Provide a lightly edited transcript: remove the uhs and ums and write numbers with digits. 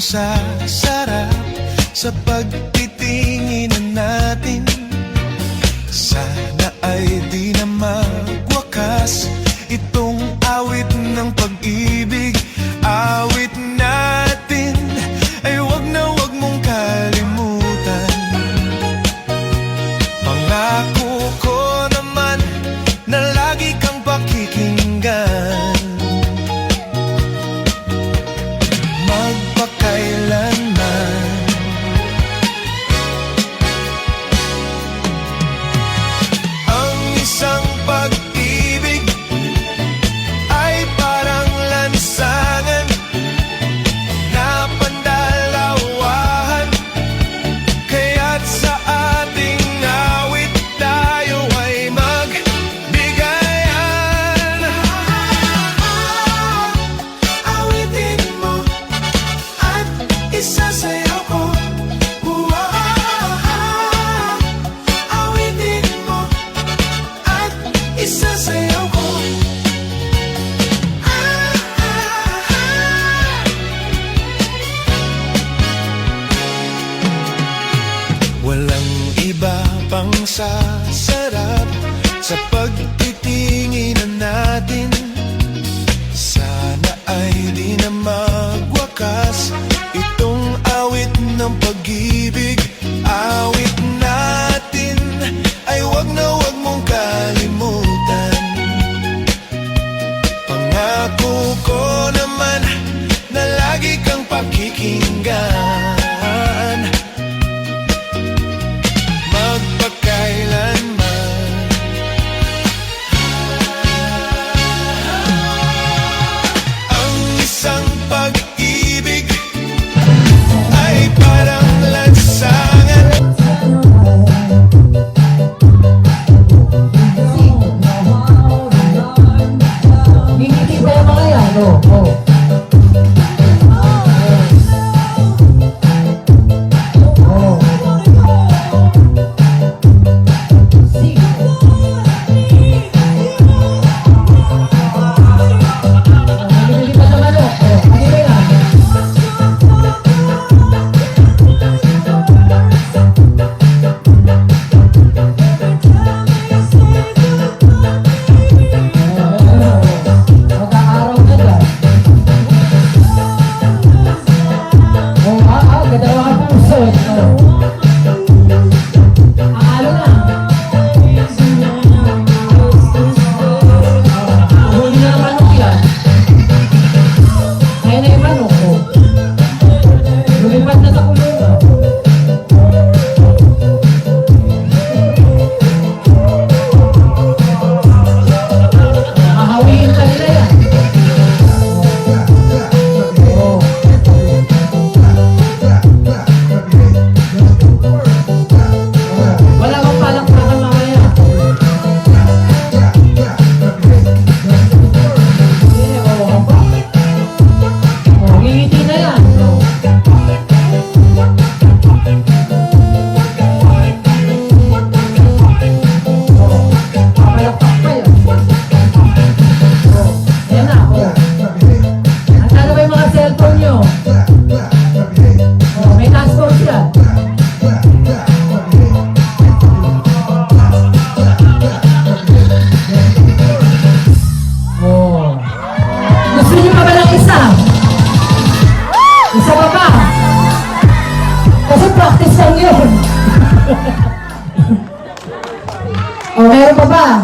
sasarap sa pagtitinginan natin. Sana ay di na magwakas itong awit ng pag-ibig. Awit natin ay wag na wag mong kalimutan. Pangako ko naman na lagi kang pakikinggan. Magpakailanman. Ang isang pag-ibig ay parang lansangan na pandalawahan. Kaya't sa ating awit tayo ay magbigayan. Awitin mo at isasayaw ko. Awitin mo at isasayaw ko. Walang iba pang sasarap sa pagtitinginan natin. Sana ay di na magwakas itong awit ng pag-ibig. Awit natin ay wag na wag mong kalimutan. Pangako ko naman na lagi kang pakikinggan. Magpakailanman. Ang isang pag-ibig ay parang lansangan. Ngingiti pa yung mga yan, oh. Isa pa pa. Kasi practice lang yun. O, meron pa ba?